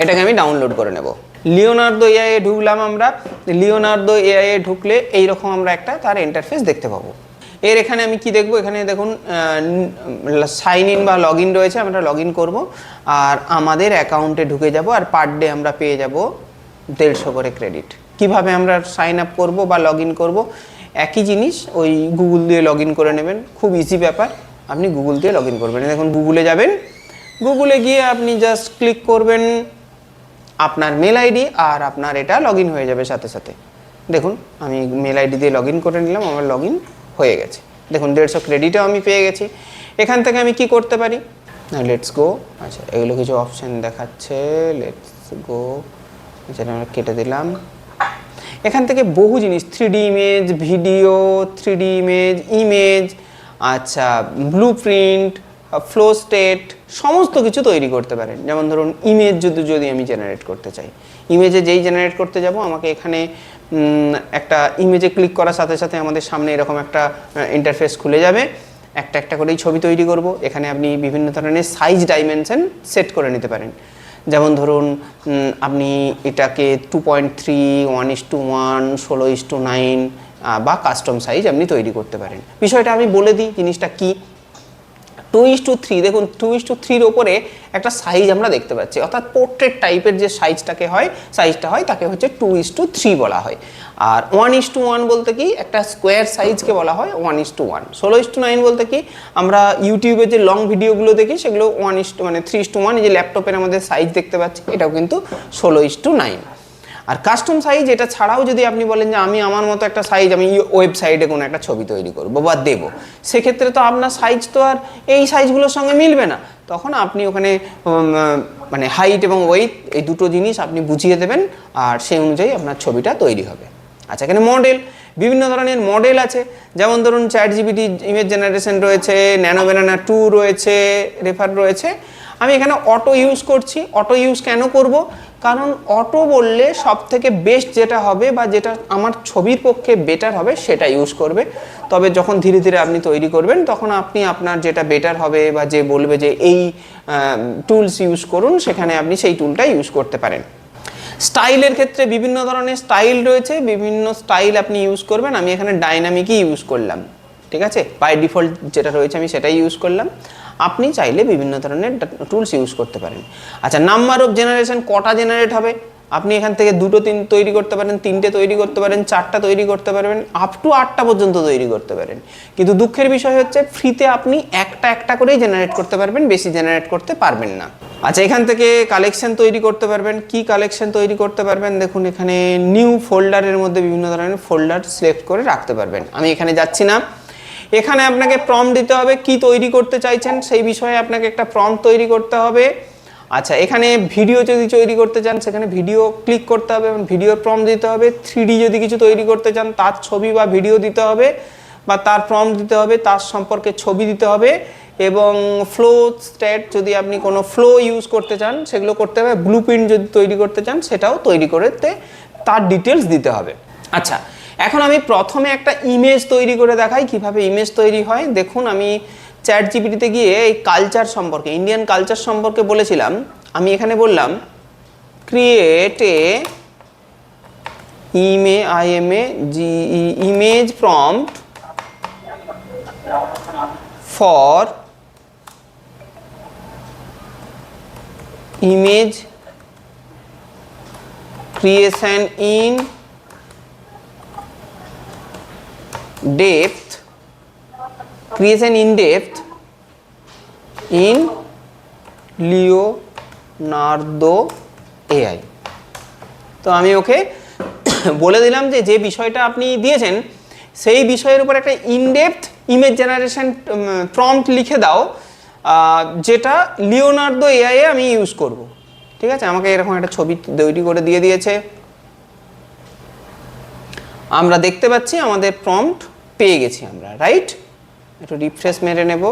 এটাকে আমি ডাউনলোড করে নেব। লিওনার্দো এআই এ ঢুকলাম আমরা। লিওনার্দো এআই এ ঢুকলে এইরকম আমরা একটা তার ইন্টারফেস দেখতে পাবো। এর এখানে আমি কি দেখব, এখানে দেখুন সাইন ইন বা লগ ইন রয়েছে, আমরা লগ ইন করবো আর আমাদের অ্যাকাউন্টে ঢুকে যাব আর পার ডে আমরা পেয়ে যাব 150 করে ক্রেডিট। কিভাবে আমরা সাইন আপ করবো বা লগ ইন করবো, একই জিনিস, ওই গুগল দিয়ে লগ ইন করে নেবেন, খুব ইজি ব্যাপার। আপনি গুগল দিয়ে লগ ইন করবেন, দেখুন গুগলে যাবেন, গুগলে গিয়ে আপনি জাস্ট ক্লিক করবেন আপনার মেল আইডি আর আপনার এটা লগ ইন হয়ে যাবে সাথে সাথে। দেখুন আমি মেল আইডি দিয়ে লগ ইন করে নিলাম, আমার লগ ইন হয়ে গেছে। দেখুন 150 ক্রেডিটও আমি পেয়ে গেছি। এখান থেকে আমি কি করতে পারি, লেটস গো। আচ্ছা এগুলো কিছু অপশান দেখাচ্ছে, লেটস গো, যেটা আমরা কেটে দিলাম। এখান থেকে বহু জিনিস, 3D image, video, 3D image, আচ্ছা ব্লু প্রিন্ট, ফ্লো স্টেট, সমস্ত কিছু তৈরি করতে পারেন। যেমন ধরুন ইমেজ যদি আমি জেনারেট করতে চাই, ইমেজে যেই জেনারেট করতে যাব আমাকে এখানে একটা ইমেজে ক্লিক করার সাথে সাথে আমাদের সামনে এরকম একটা ইন্টারফেস খুলে যাবে। একটা একটা করেই ছবি তৈরি করব। এখানে আপনি বিভিন্ন ধরনের সাইজ ডাইমেনশন সেট করে নিতে পারেন। যেমন ধরুন আপনি এটাকে 2.3, 1:1, 16:9 বা কাস্টম সাইজ আপনি তৈরি করতে পারেন। বিষয়টা আমি বলে দিই জিনিসটা কি। 2:3, দেখুন 2:3 ওপরে একটা সাইজ আমরা দেখতে পাচ্ছি, অর্থাৎ পোর্ট্রেট টাইপের যে সাইজটা হয় তাকে হচ্ছে 2:3 বলা হয়। আর 1:1 বলতে কি একটা স্কোয়ার সাইজকে বলা হয় 1:1। 16:9 বলতে কি আমরা ইউটিউবে যে লং ভিডিওগুলো দেখি সেগুলো 3:1, এই যে ল্যাপটপের আমাদের সাইজ দেখতে পাচ্ছি এটাও কিন্তু 16:9। আর কাস্টম সাইজ, এটা ছাড়াও যদি আপনি বলেন যে আমি আমার মতো একটা সাইজ আমি ওয়েবসাইটে কোনো একটা ছবি তৈরি করব বা দেবো, সেক্ষেত্রে তো আপনার সাইজ তো আর এই সাইজগুলোর সঙ্গে মিলবে না। তখন আপনি ওখানে মানে হাইট এবং ওয়েট এই দুটো জিনিস আপনি বুঝিয়ে দেবেন আর সেই অনুযায়ী আপনার ছবিটা তৈরি হবে। আচ্ছা এখানে মডেল, বিভিন্ন ধরনের মডেল আছে। যেমন ধরুন ChatGPT ইমেজ জেনারেশন রয়েছে, ন্যানো ব্যানানা 2 রয়েছে, রেফার রয়েছে। আমি এখানে অটো ইউজ করছি। অটো ইউজ কেন করব, কারণ অটো বললে সব থেকে বেস্ট যেটা হবে বা যেটা আমার ছবির পক্ষে বেটার হবে সেটা ইউজ করবে। তবে যখন ধীরে ধীরে আপনি তৈরি করবেন তখন আপনি আপনার যেটা বেটার হবে বা যে বলবে যে এই টুলস ইউজ করুন, সেখানে আপনি সেই টুলটা ইউজ করতে পারেন। স্টাইলের ক্ষেত্রে বিভিন্ন ধরনের স্টাইল রয়েছে, বিভিন্ন স্টাইল আপনি ইউজ করবেন। আমি এখানে ডাইনামিকই ইউজ করলাম, ঠিক আছে, বাই ডিফল্ট যেটা রয়েছে আমি সেটাই ইউজ করলাম। আপনি চাইলে বিভিন্ন ধরনের টুলস ইউজ করতে পারেন। আচ্ছা নাম্বার অফ জেনারেশন, কটা জেনারেট হবে, আপনি এখান থেকে 2-3 তৈরি করতে পারেন, 3টে তৈরি করতে পারেন, 4টা তৈরি করতে পারবেন, আপ টু 8টা পর্যন্ত তৈরি করতে পারেন। কিন্তু দুঃখের বিষয় হচ্ছে ফ্রিতে আপনি একটা করেই জেনারেট করতে পারবেন, বেশি জেনারেট করতে পারবেন না। আচ্ছা এখান থেকে কালেকশন তৈরি করতে পারবেন। কি কালেকশন তৈরি করতে পারবেন, দেখুন এখানে নিউ ফোল্ডারের মধ্যে বিভিন্ন ধরনের ফোল্ডার সিলেক্ট করে রাখতে পারবেন। আমি এখানে যাচ্ছি না। এখানে আপনাকে প্রম্পট দিতে হবে, কি তৈরি করতে চাইছেন সেই বিষয়ে আপনাকে একটা প্রম্পট তৈরি করতে হবে। আচ্ছা এখানে ভিডিও যদি তৈরি করতে চান সেখানে ভিডিও ক্লিক করতে হবে এবং ভিডিওর প্রম্পট দিতে হবে। 3D যদি কিছু তৈরি করতে চান তার ছবি বা ভিডিও দিতে হবে বা তার প্রম্পট দিতে হবে, তার সম্পর্কে ছবি দিতে হবে। এবং ফ্লো স্টেট, যদি আপনি কোনো ফ্লো ইউজ করতে চান সেগুলো করতে হবে। ব্লুপ্রিন্ট যদি তৈরি করতে চান সেটাও তৈরি করতে তার ডিটেলস দিতে হবে। আচ্ছা এখন আমি প্রথমে একটা ইমেজ তৈরি করে দেখাই কিভাবে ইমেজ তৈরি হয়। দেখুন আমি ChatGPT-তে গিয়ে এই কালচার সম্পর্কে, ইন্ডিয়ান কালচার সম্পর্কে বলেছিলাম। আমি এখানে বললাম create a image prompt for image creation in depth in Leonardo AI। তো আমি ওকে বলে দিলাম যে যে বিষয়টা আপনি দিয়েছেন সেই বিষয়ের উপর একটা ইনডেপথ ইমেজ জেনারেশন প্রম্পট লিখে দাও, যেটা লিওনার্দো এআই এ আমি ইউজ করব। ঠিক আছে, আমাকে এরকম একটা ছবি তৈরি করে দিয়ে দিয়েছে। আমরা দেখতে পাচ্ছি আমাদের প্রম্পট পেয়ে গেছি আমরা, রাইট? একটু রিফ্রেশ মেরে নেব।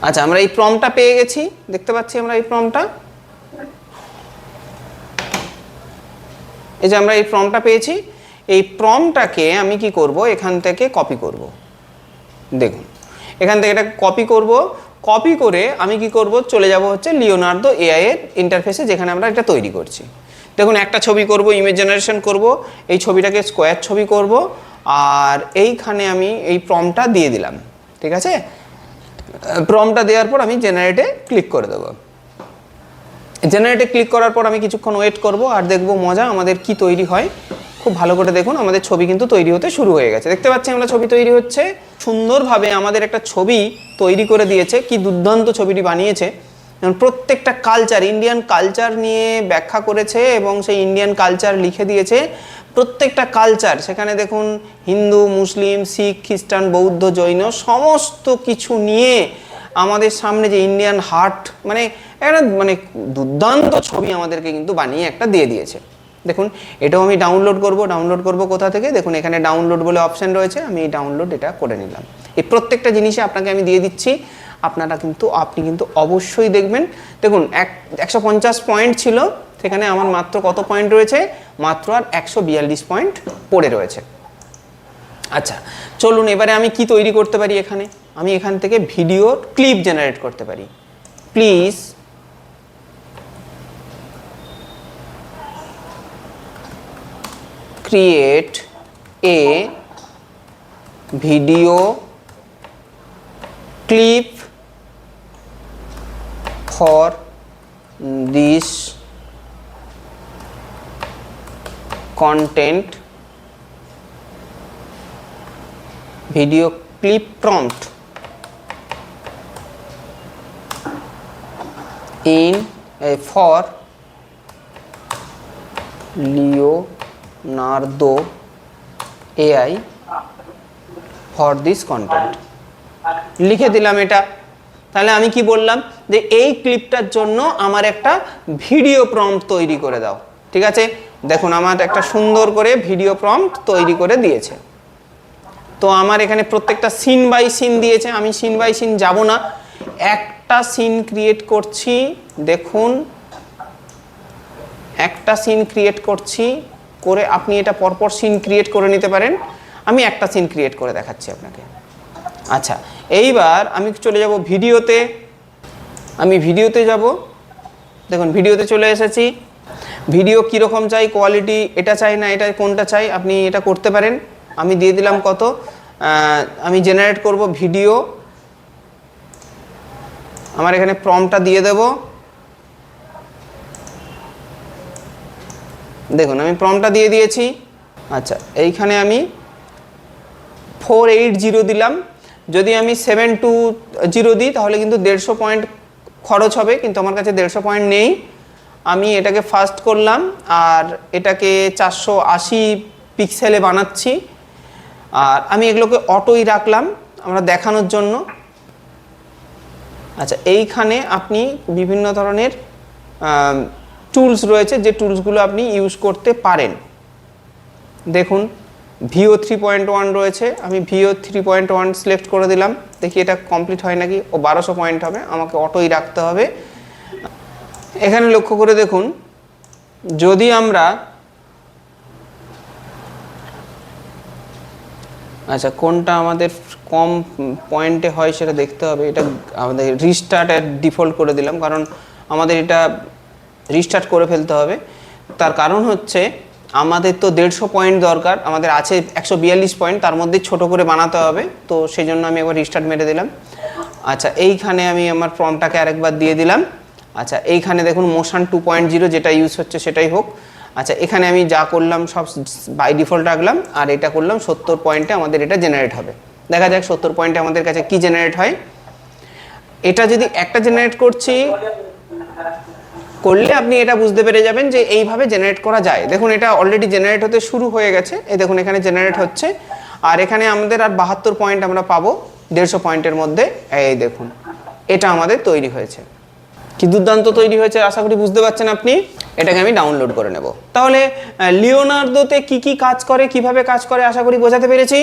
আচ্ছা আমরা এই প্রম্পটটা পেয়ে গেছি, দেখতে পাচ্ছি আমরা এই প্রম্পটটা। এই যে আমরা এই প্রম্পটটা পেয়েছি, এই প্রম্পটটাকে আমি কি করব, এখান থেকে কপি করব। দেখুন এখান থেকে এটা কপি করব, কপি করে আমি কি করব, চলে যাব হচ্ছে লিওনার্দো এআই এর ইন্টারফেসে, যেখানে আমরা এটা তৈরি করছি। দেখুন একটা ছবি করব, ইমেজ জেনারেশন করব, এই ছবিটাকে স্কোয়ার ছবি করব, আর এইখানে আমি এই প্রম্পটটা দিয়ে দিলাম। ঠিক আছে, প্রম্পটটা দেওয়ার পর আমি জেনারেটে ক্লিক করে দেবো। জেনারেটে ক্লিক করার পর আমি কিছুক্ষণ ওয়েট করব আর দেখব মজা আমাদের কি তৈরি হয়। খুব ভালো করে দেখুন, আমাদের ছবি কিন্তু তৈরি হতে শুরু হয়ে গেছে। দেখতে পাচ্ছি আমরা ছবি তৈরি হচ্ছে, সুন্দরভাবে আমাদের একটা ছবি তৈরি করে দিয়েছে। কি দুর্দান্ত ছবিটি বানিয়েছে, প্রত্যেকটা কালচার, ইন্ডিয়ান কালচার নিয়ে ব্যাখ্যা করেছে এবং সেই ইন্ডিয়ান কালচার লিখে দিয়েছে। প্রত্যেকটা কালচার, সেখানে দেখুন হিন্দু, মুসলিম, শিখ, খ্রিস্টান, বৌদ্ধ, জৈন সমস্ত কিছু নিয়ে আমাদের সামনে যে ইন্ডিয়ান হার্ট, মানে একটা মানে দুর্দান্ত ছবি আমাদেরকে কিন্তু বানিয়ে একটা দিয়ে দিয়েছে। দেখুন এটাও আমি ডাউনলোড করব কোথা থেকে, দেখুন এখানে ডাউনলোড বলে অপশান রয়েছে, আমি এই ডাউনলোড এটা করে নিলাম। এই প্রত্যেকটা জিনিসই আপনাকে আমি দিয়ে দিচ্ছি, আপনি কিন্তু অবশ্যই দেখবেন। দেখুন 150 পয়েন্ট ছিল, সেখানে আমার মাত্র কত পয়েন্ট রয়েছে, মাত্র আর 142 পয়েন্ট পড়ে রয়েছে। আচ্ছা চলুন এবারে আমি কি তৈরি করতে পারি, এখানে আমি এখান থেকে ভিডিও ক্লিপ জেনারেট করতে পারি। Please create a video clip for this content, video clip prompt in for Leonardo AI for this content লিখে দিলাম এটা। তাহলে আমি কি বললাম যে এই ক্লিপটার জন্য আমার একটা ভিডিও প্রম্পট তৈরি করে দাও। ঠিক আছে, দেখুন আমার একটা সুন্দর করে ভিডিও প্রম্পট তৈরি করে দিয়েছে। তো আমার এখানে প্রত্যেকটা সিন বাই সিন দিয়েছে, আমি সিন বাই সিন যাব না, একটা সিন ক্রিয়েট করছি। দেখুন একটা সিন ক্রিয়েট করছি, করে আপনি এটা পরপর সিন ক্রিয়েট করে নিতে পারেন। আমি একটা সিন ক্রিয়েট করে দেখাচ্ছি আপনাকে। আচ্ছা এইবার আমি চলে যাব ভিডিওতে, আমি ভিডিওতে যাব। দেখুন ভিডিওতে চলে এসেছি। ভিডিও কীরকম চাই, কোয়ালিটি এটা চাই না এটা কোনটা চাই, আপনি এটা করতে পারেন। আমি দিয়ে দিলাম কত, আমি জেনারেট করব ভিডিও, আমার এখানে প্রম্পটটা দিয়ে দেব। দেখুন আমি প্রম্পটটা দিয়ে দিয়েছি। আচ্ছা এইখানে আমি 480 দিলাম। যদি আমি 720 দিই তাহলে কিন্তু 150 পয়েন্ট খরচ হবে, কিন্তু আমার কাছে 150 পয়েন্ট নেই। আমি এটাকে ফাস্ট করলাম আর এটাকে 480 পিক্সেলে বানাচ্ছি। আর আমি এগুলোকে অটোই রাখলাম আমরা দেখানোর জন্য। আচ্ছা এইখানে আপনি বিভিন্ন ধরনের টুলস রয়েছে, যে টুলসগুলো আপনি ইউজ করতে পারেন। দেখুন ভিও 3.1 রয়েছে, আমি ভিও 3.1 সিলেক্ট করে দিলাম। দেখি এটা কমপ্লিট হয় নাকি। ও 1200 পয়েন্ট হবে, আমাকে অটোই রাখতে হবে। এখানে লক্ষ্য করে দেখুন, যদি আমরা আচ্ছা কোনটা আমাদের কম পয়েন্টে হয় সেটা দেখতে হবে। এটা আমাদের রিস্টার্ট ডিফল্ট করে দিলাম, কারণ আমাদের এটা রিস্টার্ট করে ফেলতে হবে। তার কারণ হচ্ছে আমাদের তো 150 পয়েন্ট দরকার, আমাদের আছে 142 পয়েন্ট, তার মধ্যে ছোট করে বানাতে হবে। তো সেই জন্য আমি একবার রিস্টার্ট মেরে দিলাম। আচ্ছা এইখানে আমি আমার প্রম্পটটাকে আরেকবার দিয়ে দিলাম। আচ্ছা এইখানে দেখুন মোশন 2.0 যেটা ইউজ হচ্ছে সেটাই হোক। আচ্ছা এখানে আমি যা করলাম সব বাই ডিফল্ট রাখলাম, আর এটা করলাম 70 পয়েন্টে আমাদের এটা জেনারেট হবে। দেখা যাক 70 পয়েন্টে আমাদের কাছে কি জেনারেট হয়। এটা যদি একটা জেনারেট করলে আপনি এটা বুঝতে পেরে যাবেন যে এইভাবে জেনারেট করা যায়। দেখুন এটা অলরেডি জেনারেট হতে শুরু হয়ে গেছে, এই দেখুন এখানে জেনারেট হচ্ছে। আর এখানে আমাদের আর 72 পয়েন্ট আমরা পাবো 150 পয়েন্টের মধ্যে। এই দেখুন এটা আমাদের তৈরি হয়েছে। কি দুর্দান্ত তৈরি হয়েছে, আশা করি বুঝতে পারছেন আপনি। এটাকে আমি ডাউনলোড করে নেব। তাহলে লিওনার্দোতে কি কি কাজ করে, কিভাবে কাজ করে, আশা করি বোঝাতে পেরেছি।